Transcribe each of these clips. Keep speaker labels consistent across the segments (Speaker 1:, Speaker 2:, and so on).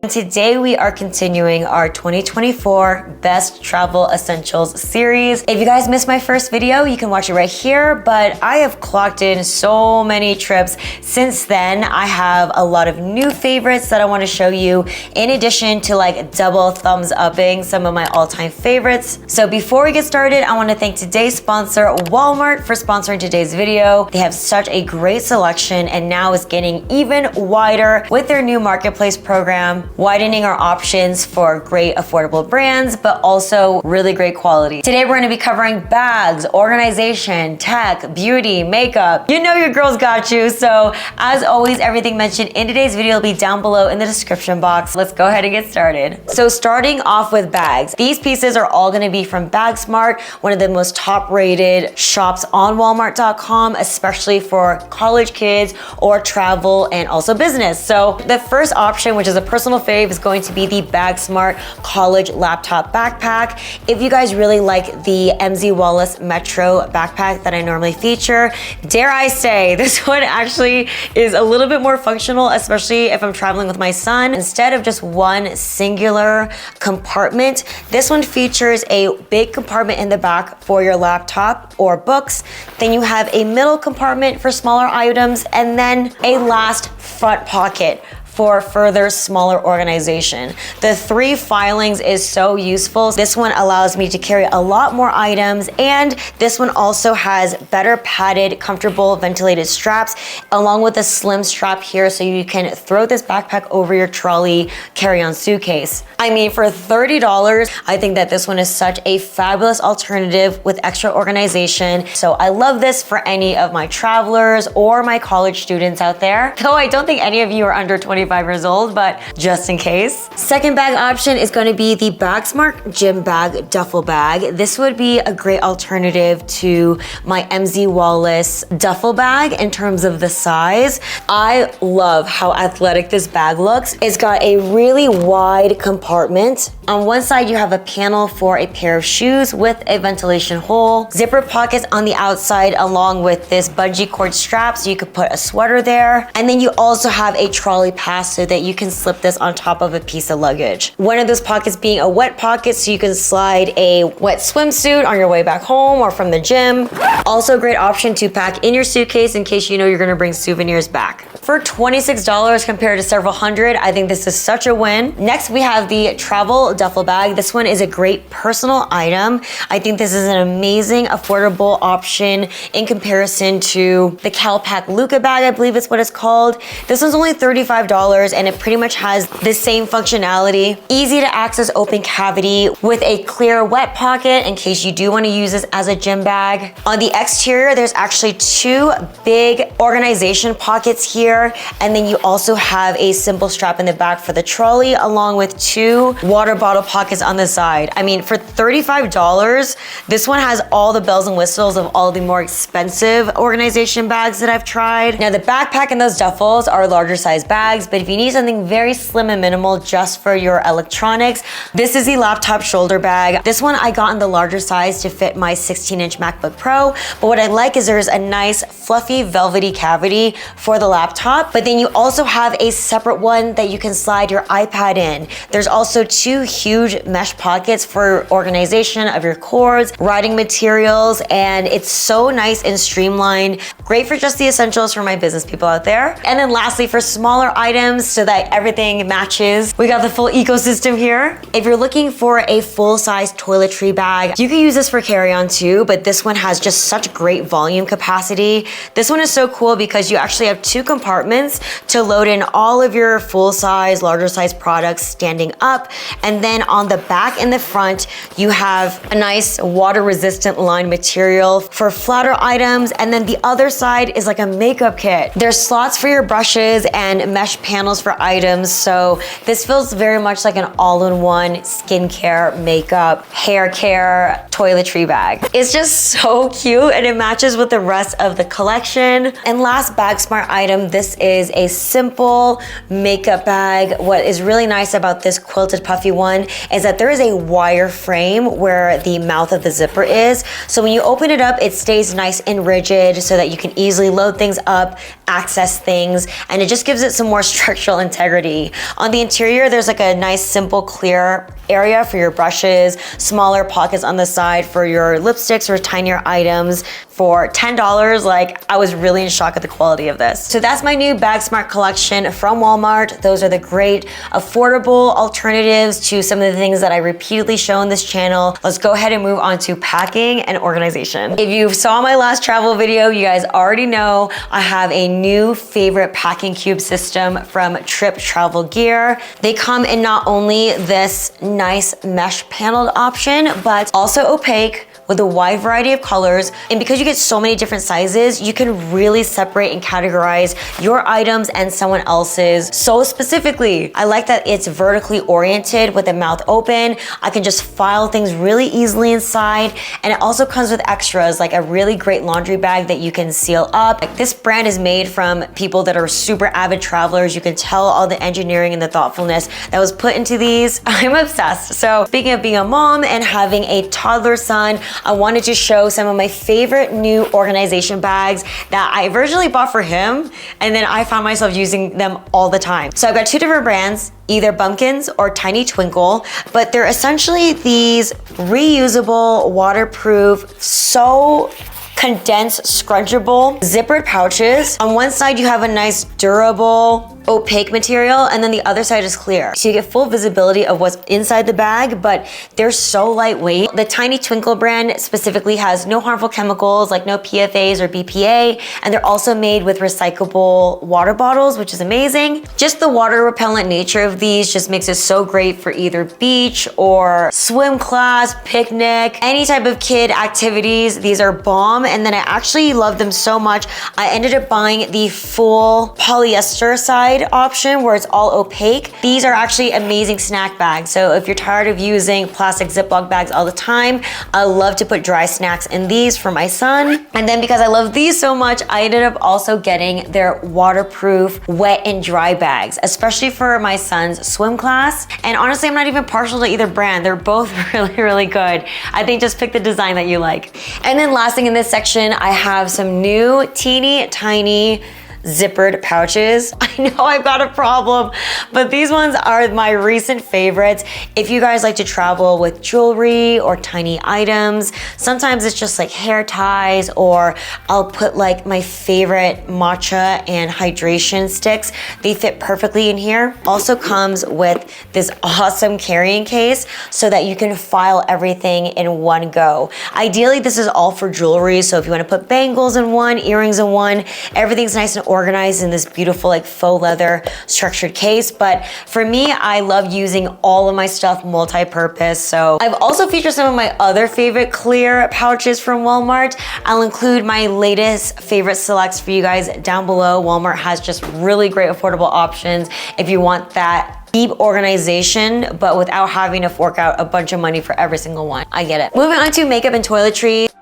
Speaker 1: Today we are continuing our 2024 Best Travel Essentials series. If you guys missed my first video, you can watch it right here, but I have clocked in so many trips since then. I have a lot of new favorites that I want to show you, in addition to like double thumbs upping some of my all-time favorites. So before we get started, I want to thank today's sponsor, Walmart, for sponsoring today's video. They have such a great selection and now is getting even wider with their new marketplace program, widening our options for great affordable brands, but also really great quality. Today we're going to be covering bags, organization, tech, beauty, makeup. You know your girl's got you. So as always, everything mentioned in today's video will be down below in the description box. Let's go ahead and get started. So starting off with bags, these pieces are all going to be from Bagsmart, one of the most top rated shops on Walmart.com, especially for college kids or travel and also business. So the first option, which is a personal fave, is going to be the Bagsmart college laptop backpack. If you guys really like the MZ Wallace Metro backpack that I normally feature, dare I say, this one actually is a little bit more functional, especially if I'm traveling with my son. Instead of just one singular compartment, this one features a big compartment in the back for your laptop or books. Then you have a middle compartment for smaller items, and then a last front pocket for further smaller organization. The 3 filings is so useful. This one allows me to carry a lot more items, and this one also has better padded, comfortable, ventilated straps, along with a slim strap here so you can throw this backpack over your trolley carry-on suitcase. I mean, for $30, I think that this one is such a fabulous alternative with extra organization. So I love this for any of my travelers or my college students out there. Though I don't think any of you are under 25 years old, but just in case. Second bag option is going to be the Bagsmart gym bag duffel bag. This would be a great alternative to my MZ Wallace duffel bag in terms of the size. I love how athletic this bag looks. It's got a really wide compartment. On one side, you have a panel for a pair of shoes with a ventilation hole, zipper pockets on the outside, along with this bungee cord strap so you could put a sweater there. And then you also have a trolley pass so that you can slip this on top of a piece of luggage. One of those pockets being a wet pocket so you can slide a wet swimsuit on your way back home or from the gym. Also a great option to pack in your suitcase in case you know you're gonna bring souvenirs back. For $26 compared to several hundred, I think this is such a win. Next, we have the travel duffel bag. This one is a great personal item. I think this is an amazing, affordable option in comparison to the CalPack Luca bag, I believe it's what it's called. This one's only $35 and it pretty much has the same functionality. Easy to access open cavity with a clear wet pocket in case you do want to use this as a gym bag. On the exterior, there's actually 2 big organization pockets here. And then you also have a simple strap in the back for the trolley, along with 2 water bottle pockets on the side. I mean, for $35, this one has all the bells and whistles of all the more expensive organization bags that I've tried. Now, the backpack and those duffels are larger size bags, but if you need something very slim and minimal just for your electronics, this is the laptop shoulder bag. This one I got in the larger size to fit my 16-inch MacBook Pro, but what I like is there's a nice fluffy velvety cavity for the laptop, but then you also have a separate one that you can slide your iPad in. There's also 2 huge mesh pockets for organization of your cords, writing materials, and it's so nice and streamlined. Great for just the essentials for my business people out there. And then lastly, for smaller items so that everything matches, we got the full ecosystem here. If you're looking for a full-size toiletry bag, you can use this for carry-on too, but this one has just such great volume capacity. This one is so cool because you actually have 2 compartments to load in all of your full-size, larger-size products standing up. And then on the back and the front, you have a nice water-resistant lined material for flatter items. And then the other side is like a makeup kit. There's slots for your brushes and mesh panels for items. So this feels very much like an all-in-one skincare, makeup, hair care, toiletry bag. It's just so cute and it matches with the rest of the collection. And last Bagsmart item, this is a simple makeup bag. What is really nice about this quilted puffy one is that there is a wire frame where the mouth of the zipper is. So when you open it up, it stays nice and rigid so that you can easily load things up, access things, and it just gives it some more structural integrity. On the interior, there's like a nice, simple, clear area for your brushes, smaller pockets on the side for your lipsticks or tinier items. For $10, like, I was really in shock at the quality of this. So that's my new Bagsmart collection from Walmart. Those are the great, affordable alternatives to some of the things that I repeatedly show on this channel. Let's go ahead and move on to packing and organization. If you saw my last travel video, you guys already know I have a new favorite packing cube system from Trip Travel Gear. They come in not only this nice mesh paneled option, but also opaque with a wide variety of colors. And because you get so many different sizes, you can really separate and categorize your items and someone else's. So specifically, I like that it's vertically oriented with the mouth open. I can just file things really easily inside. And it also comes with extras, like a really great laundry bag that you can seal up. Like, this brand is made from people that are super avid travelers. You can tell all the engineering and the thoughtfulness that was put into these. I'm obsessed. So speaking of being a mom and having a toddler son, I wanted to show some of my favorite new organization bags that I originally bought for him, and then I found myself using them all the time. So I've got two different brands, either Bumpkins or Tiny Twinkle, but they're essentially these reusable, waterproof, so condensed, scrunchable, zippered pouches. On one side, you have a nice, durable, opaque material, and then the other side is clear. So you get full visibility of what's inside the bag, but they're so lightweight. The Tiny Twinkle brand specifically has no harmful chemicals, like no PFAs or BPA, and they're also made with recyclable water bottles, which is amazing. Just the water repellent nature of these just makes it so great for either beach or swim class, picnic, any type of kid activities. These are bomb, and then I actually love them so much, I ended up buying the full polyester side option where it's all opaque. These are actually amazing snack bags. So if you're tired of using plastic Ziploc bags all the time, I love to put dry snacks in these for my son. And then because I love these so much, I ended up also getting their waterproof wet and dry bags, especially for my son's swim class. And honestly, I'm not even partial to either brand. They're both really, really good. I think just pick the design that you like. And then last thing in this section, I have some new teeny tiny zippered pouches. I know I've got a problem, but these ones are my recent favorites. If you guys like to travel with jewelry or tiny items, sometimes it's just like hair ties, or I'll put like my favorite matcha and hydration sticks. They fit perfectly in here. Also comes with this awesome carrying case so that you can file everything in one go. Ideally, this is all for jewelry. So if you want to put bangles in one, earrings in one, everything's nice and organized in this beautiful like faux leather structured case. But for me, I love using all of my stuff multi-purpose. So I've also featured some of my other favorite clear pouches from Walmart. I'll include my latest favorite selects for you guys down below. Walmart has just really great affordable options if you want that deep organization, but without having to fork out a bunch of money for every single one. I get it. Moving on to makeup and toiletries.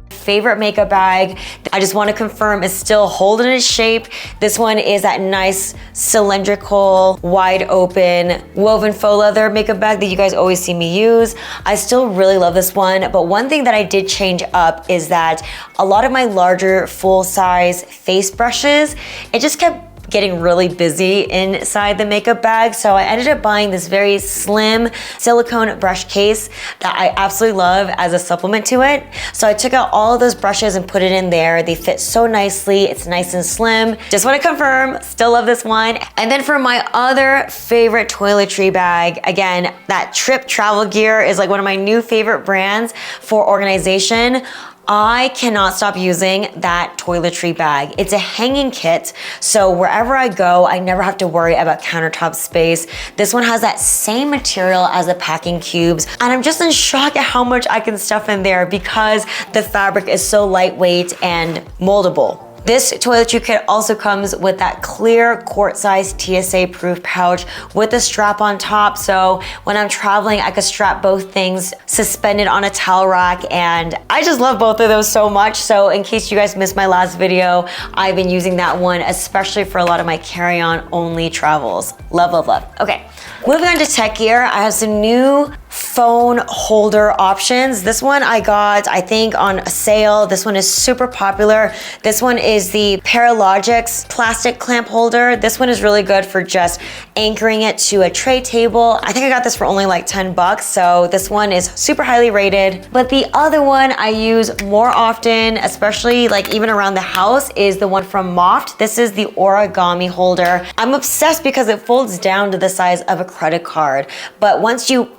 Speaker 1: Favorite makeup bag, I just want to confirm is still holding its shape. This one is that nice cylindrical, wide open, woven faux leather makeup bag that you guys always see me use. I still really love this one, but one thing that I did change up is that a lot of my larger full-size face brushes, it just kept getting really busy inside the makeup bag. So I ended up buying this very slim silicone brush case that I absolutely love as a supplement to it. So I took out all of those brushes and put it in there. They fit so nicely. It's nice and slim. Just want to confirm, still love this one. And then for my other favorite toiletry bag, again, that Trip Travel Gear is like one of my new favorite brands for organization. I cannot stop using that toiletry bag. It's a hanging kit, so wherever I go, I never have to worry about countertop space. This one has that same material as the packing cubes, and I'm just in shock at how much I can stuff in there because the fabric is so lightweight and moldable. This toiletry kit also comes with that clear quart-sized TSA-proof pouch with a strap on top. So when I'm traveling, I could strap both things suspended on a towel rack, and I just love both of those so much. So in case you guys missed my last video, I've been using that one, especially for a lot of my carry-on only travels. Love, love, love. Okay. Moving on to tech gear, I have some new phone holder options. This one I got, I think, on a sale. This one is super popular. This one is the Paralogix plastic clamp holder. This one is really good for just anchoring it to a tray table. I think I got this for only like 10 bucks, so this one is super highly rated. But the other one I use more often, especially like even around the house, is the one from Moft. This is the origami holder. I'm obsessed because it folds down to the size of a credit card. But once you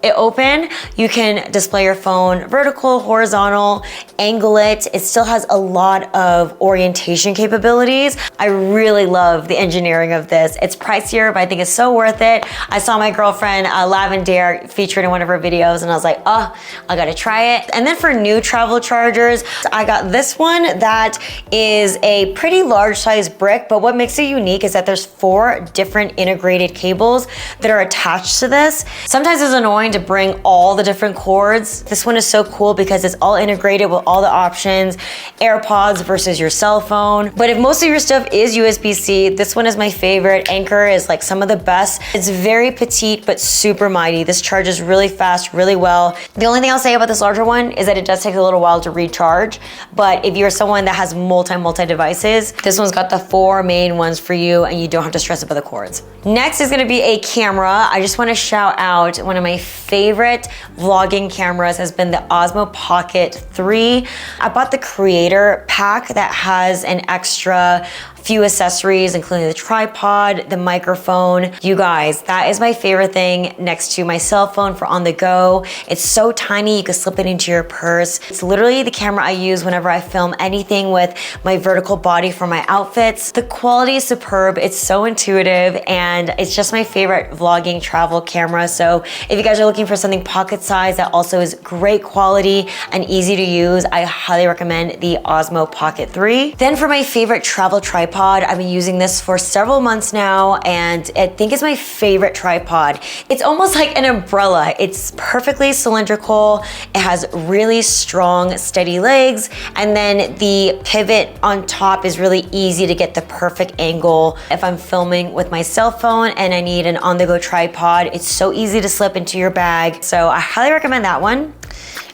Speaker 1: it open, you can display your phone vertical, horizontal, angle it. It still has a lot of orientation capabilities. I really love the engineering of this. It's pricier, but I think it's so worth it. I saw my girlfriend Lavender featured in one of her videos, and I was like, oh, I gotta try it. And then for new travel chargers, I got this one that is a pretty large size brick, but what makes it unique is that there's 4 different integrated cables that are attached to this. Sometimes it's annoying to bring all the different cords. This one is so cool because it's all integrated with all the options, AirPods versus your cell phone. But if most of your stuff is USB-C, this one is my favorite. Anchor is like some of the best. It's very petite, but super mighty. This charges really fast, really well. The only thing I'll say about this larger one is that it does take a little while to recharge. But if you're someone that has multi devices, this one's got the 4 main ones for you, and you don't have to stress about the cords. Next is gonna be a camera. I just wanna shout out one of my favorite vlogging cameras has been the Osmo Pocket 3. I bought the creator pack that has an extra few accessories, including the tripod, the microphone. You guys, that is my favorite thing next to my cell phone for on the go. It's so tiny, you can slip it into your purse. It's literally the camera I use whenever I film anything with my vertical body for my outfits. The quality is superb, it's so intuitive, and it's just my favorite vlogging travel camera. So if you guys are looking for something pocket size that also is great quality and easy to use, I highly recommend the Osmo Pocket 3. Then for my favorite travel tripod, I've been using this for several months now, and I think it's my favorite tripod. It's almost like an umbrella. It's perfectly cylindrical. It has really strong, steady legs, and then the pivot on top is really easy to get the perfect angle. If I'm filming with my cell phone and I need an on-the-go tripod, it's so easy to slip into your bag. So I highly recommend that one.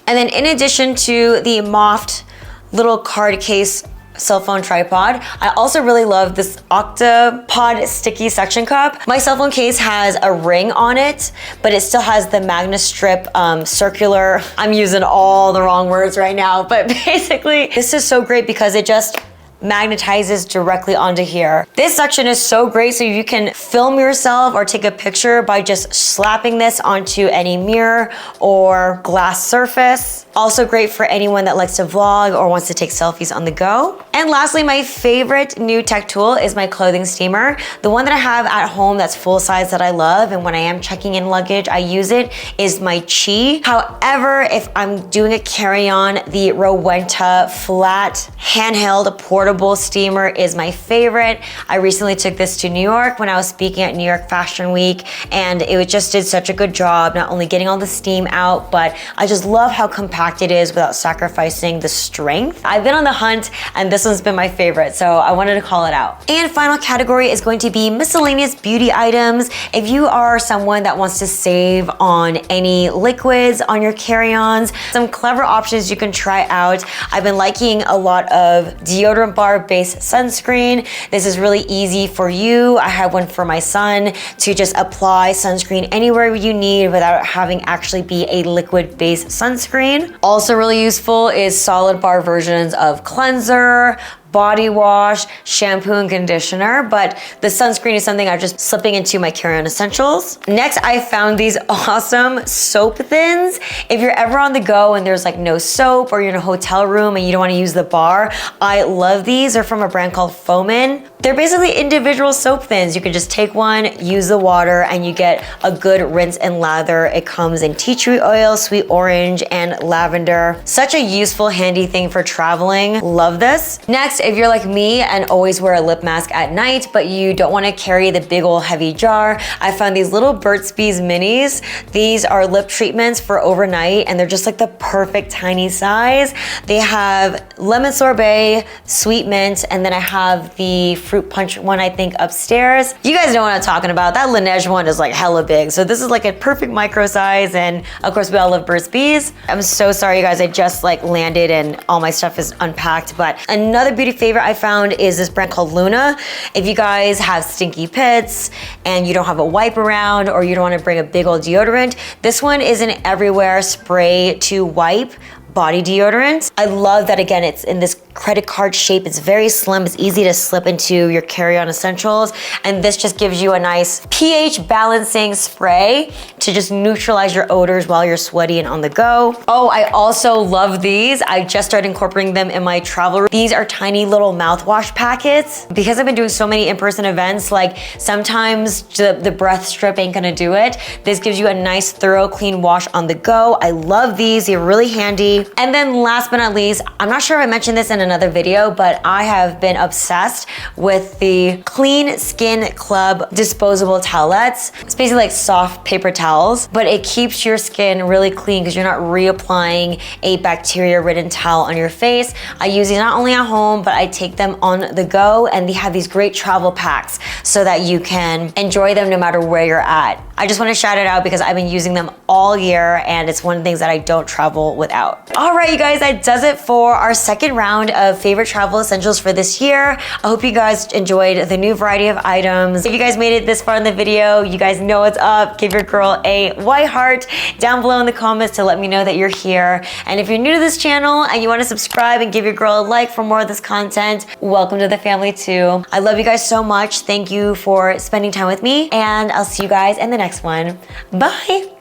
Speaker 1: And then in addition to the Moft little card case cell phone tripod, I also really love this Octapod sticky suction cup. My cell phone case has a ring on it, but it still has the magnet strip circular. I'm using all the wrong words right now, but basically this is so great because it just magnetizes directly onto here. This suction is so great, so you can film yourself or take a picture by just slapping this onto any mirror or glass surface. Also great for anyone that likes to vlog or wants to take selfies on the go. And lastly, my favorite new tech tool is my clothing steamer. The one that I have at home that's full size that I love, and when I am checking in luggage, I use it, is my Chi. However, if I'm doing a carry-on, the Rowenta flat handheld portable steamer is my favorite. I recently took this to New York when I was speaking at New York Fashion Week, and it just did such a good job, not only getting all the steam out, but I just love how compact it is without sacrificing the strength. I've been on the hunt, and this one's been my favorite, so I wanted to call it out. And final category is going to be miscellaneous beauty items. If you are someone that wants to save on any liquids on your carry-ons, some clever options you can try out. I've been liking a lot of deodorant bar based sunscreen. This is really easy for you. I have one for my son to just apply sunscreen anywhere you need without having actually be a liquid based sunscreen. Also really useful is solid bar versions of cleanser, body wash, shampoo, and conditioner, but the sunscreen is something I'm just slipping into my carry-on essentials. Next, I found these awesome soap thins. If you're ever on the go and there's like no soap, or you're in a hotel room and you don't want to use the bar, I love these. They're from a brand called Fomin. They're basically individual soap thins. You can just take one, use the water, and you get a good rinse and lather. It comes in tea tree oil, sweet orange, and lavender. Such a useful, handy thing for traveling. Love this. Next if you're like me and always wear a lip mask at night, but you don't want to carry the big old heavy jar, I found these little Burt's Bees minis. These are lip treatments for overnight, and they're just like the perfect tiny size. They have lemon sorbet, sweet mint, and then I have the fruit punch one, I think, upstairs. You guys know what I'm talking about. That Laneige one is like hella big. So this is like a perfect micro size, and of course we all love Burt's Bees. I'm so sorry, you guys. I just like landed and all my stuff is unpacked. But another beauty favorite I found is this brand called Luna. If you guys have stinky pits and you don't have a wipe around, or you don't want to bring a big old deodorant, this one is an everywhere spray to wipe body deodorant. I love that, again, it's in this credit card shape. It's very slim. It's easy to slip into your carry-on essentials. And this just gives you a nice pH balancing spray to just neutralize your odors while you're sweaty and on the go. Oh, I also love these. I just started incorporating them in my travel. These are tiny little mouthwash packets. Because I've been doing so many in-person events, like sometimes the breath strip ain't gonna do it. This gives you a nice, thorough, clean wash on the go. I love these. They're really handy. And then last but not least, I'm not sure if I mentioned this in another video, but I have been obsessed with the Clean Skin Club disposable towelettes. It's basically like soft paper towels, but it keeps your skin really clean because you're not reapplying a bacteria-ridden towel on your face. I use these not only at home, but I take them on the go, and they have these great travel packs so that you can enjoy them no matter where you're at. I just want to shout it out because I've been using them all year, and it's one of the things that I don't travel without. All right, you guys, that does it for our second round of favorite travel essentials for this year. I hope you guys enjoyed the new variety of items. If you guys made it this far in the video, you guys know what's up. Give your girl a white heart down below in the comments to let me know that you're here. And if you're new to this channel and you want to subscribe and give your girl a like for more of this content, welcome to the family too. I love you guys so much. Thank you for spending time with me, and I'll see you guys in the next one. Bye.